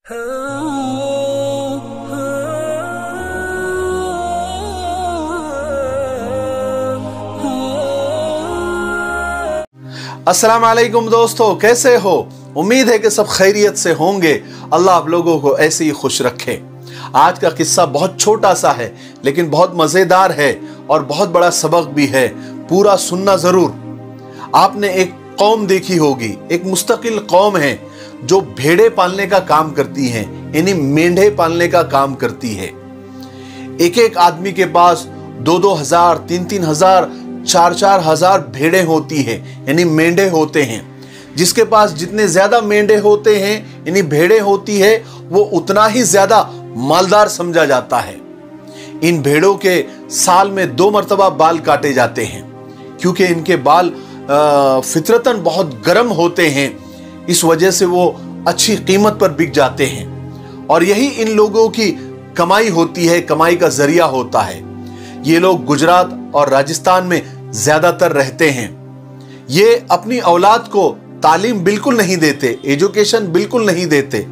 अस्सलाम वालेकुम दोस्तों, कैसे हो? उम्मीद है कि सब खैरियत से होंगे। अल्लाह आप लोगों को ऐसे ही खुश रखे। आज का किस्सा बहुत छोटा सा है लेकिन बहुत मज़ेदार है और बहुत बड़ा सबक भी है। पूरा सुनना ज़रूर। आपने एक कौम देखी होगी, एक मुस्तकिल कौम है जो भेड़े पालने का काम करती है, यानी मेंढे पालने का काम करती है। एक एक आदमी के पास 2-2 हजार, 3-3 हजार, 4-4 हजार भेड़े होती है, यानी मेंढे होते हैं। जिसके पास जितने ज्यादा मेंढे होते हैं यानी भेड़े होती है, वो उतना ही ज्यादा मालदार समझा जाता है। इन भेड़ों के साल में 2 मरतबा बाल काटे जाते हैं क्योंकि इनके बाल फितरतन बहुत गर्म होते हैं। इस वजह से वो अच्छी कीमत पर बिक जाते हैं और यही इन लोगों की कमाई होती है, कमाई का जरिया होता है। ये लोग गुजरात और राजस्थान में ज्यादातर रहते हैं। ये अपनी औलाद को तालीम बिल्कुल नहीं देते, एजुकेशन बिल्कुल नहीं देते।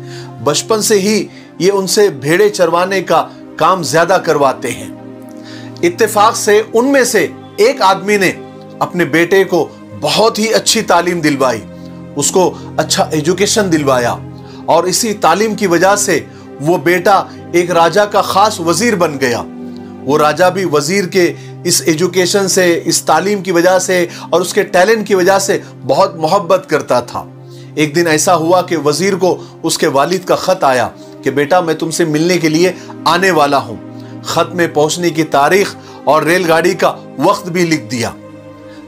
बचपन से ही ये उनसे भेड़े चरवाने का काम ज्यादा करवाते हैं। इत्तेफाक से उनमें से एक आदमी ने अपने बेटे को बहुत ही अच्छी तालीम दिलवाई, उसको अच्छा एजुकेशन दिलवाया और इसी तालीम की वजह से वो बेटा एक राजा का खास वजीर बन गया। वो राजा भी वजीर के इस एजुकेशन से, इस तालीम की वजह से और उसके टैलेंट की वजह से बहुत मोहब्बत करता था। एक दिन ऐसा हुआ कि वजीर को उसके वालिद का खत आया कि बेटा मैं तुमसे मिलने के लिए आने वाला हूं। खत में पहुंचने की तारीख और रेलगाड़ी का वक्त भी लिख दिया।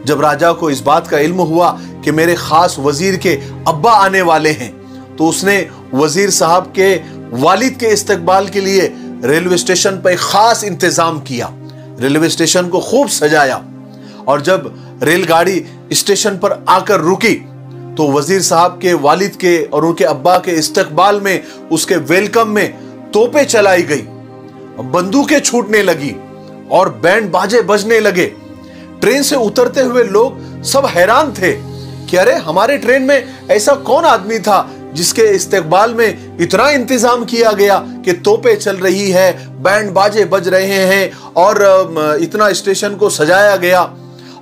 जब राजा को इस बात का इल्म हुआ कि मेरे खास वजीर के अब्बा आने वाले हैं, तो उसने वजीर साहब के वालिद के इस्तकबाल के लिए रेलवे स्टेशन पर खास इंतजाम किया। रेलवे स्टेशन को खूब सजाया और जब रेलगाड़ी स्टेशन पर आकर रुकी तो वजीर साहब के वालिद के और उनके अब्बा के इस्तकबाल में, उसके वेलकम में तोपें चलाई गई, बंदूकें छूटने लगी और बैंड बाजे बजने लगे। ट्रेन से उतरते हुए लोग सब हैरान थे कि अरे हमारे ट्रेन में ऐसा कौन आदमी था जिसके इस्तकबाल में इतना इंतजाम किया गया कि तोपें चल रही है, बैंड बाजे बज रहे हैं और इतना स्टेशन को सजाया गया।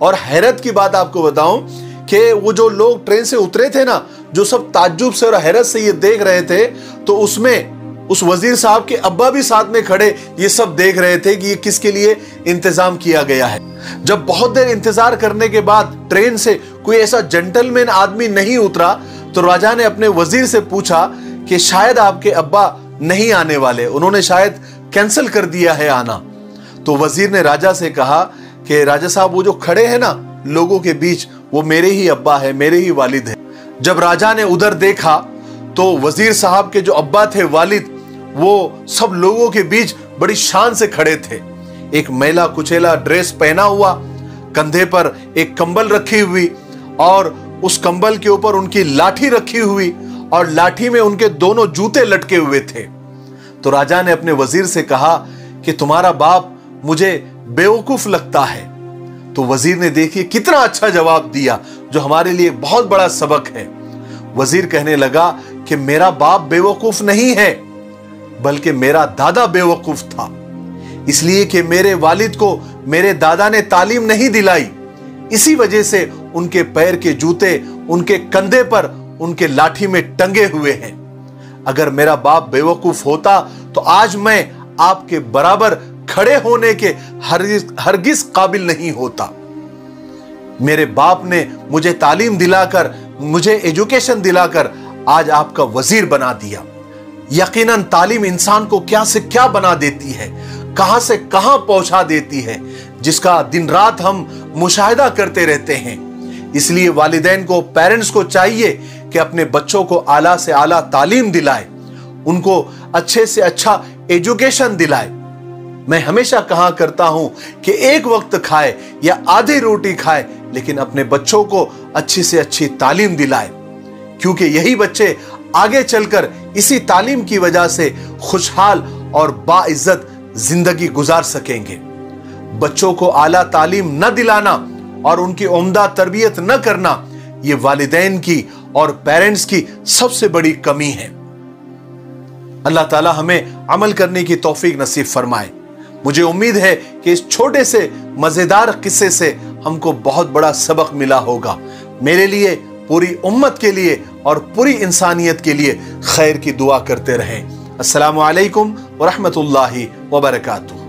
और हैरत की बात आपको बताऊं कि वो जो लोग ट्रेन से उतरे थे ना, जो सब ताज्जुब से और हैरत से ये देख रहे थे, तो उसमें उस वजीर साहब के अब्बा भी साथ में खड़े ये सब देख रहे थे कि ये किसके लिए इंतजाम किया गया है। जब बहुत देर इंतजार करने के बाद ट्रेन से कोई ऐसा जेंटलमैन आदमी नहीं उतरा तो राजा ने अपने वजीर से पूछा कि शायद आपके अब्बा नहीं आने वाले, उन्होंने शायद कैंसिल कर दिया है आना। तो वजीर ने राजा से कहा कि राजा साहब वो जो खड़े हैं ना लोगों के बीच, वो मेरे ही अब्बा है, मेरे ही वालिद है। जब राजा ने उधर देखा तो वजीर साहब के जो अब्बा थे, वालिद, वो सब लोगों के बीच बड़ी शान से खड़े थे। एक मैला कुचेला ड्रेस पहना हुआ, कंधे पर एक कंबल रखी हुई और उस कंबल के ऊपर उनकी लाठी रखी हुई और लाठी में उनके दोनों जूते लटके हुए थे। तो राजा ने अपने वजीर से कहा कि तुम्हारा बाप मुझे बेवकूफ लगता है। तो वजीर ने देखिए कितना अच्छा जवाब दिया जो हमारे लिए बहुत बड़ा सबक है। वजीर कहने लगा कि मेरा बाप बेवकूफ नहीं है बल्कि मेरा दादा बेवकूफ था, इसलिए कि मेरे वालिद को मेरे दादा ने तालीम नहीं दिलाई, इसी वजह से उनके पैर के जूते उनके कंधे पर उनके लाठी में टंगे हुए हैं। अगर मेरा बाप बेवकूफ होता तो आज मैं आपके बराबर खड़े होने के हरगिज काबिल नहीं होता। मेरे बाप ने मुझे तालीम दिलाकर, मुझे एजुकेशन दिलाकर आज आपका वजीर बना दिया। यकीनन तालीम इंसान को क्या से क्या बना देती है, कहां से कहां पहुंचा देती है, जिसका दिन रात हम मुशाहिदा करते रहते हैं। इसलिए वालिदैन को, पेरेंट्स को चाहिए कि अपने बच्चों को आला से आला तालीम दिलाए, उनको अच्छे से अच्छा एजुकेशन दिलाए। मैं हमेशा कहा करता हूं कि एक वक्त खाए या आधी रोटी खाए लेकिन अपने बच्चों को अच्छी से अच्छी तालीम दिलाए, क्योंकि यही बच्चे आगे चलकर इसी तालीम की वजह से खुशहाल और बाइज्जत जिंदगी गुजार सकेंगे। बच्चों को आला तालीम न दिलाना और उनकी उम्दा तरबियत न करना, ये वालिदैन की और पेरेंट्स की सबसे बड़ी कमी है। अल्लाह ताला हमें अमल करने की तौफीक नसीब फरमाए। मुझे उम्मीद है कि इस छोटे से मजेदार किस्से से हमको बहुत बड़ा सबक मिला होगा। मेरे लिए, पूरी उम्मत के लिए और पूरी इंसानियत के लिए खैर की दुआ करते रहें। अस्सलामु अलैकुम व रहमतुल्लाहि व बरकातुहू।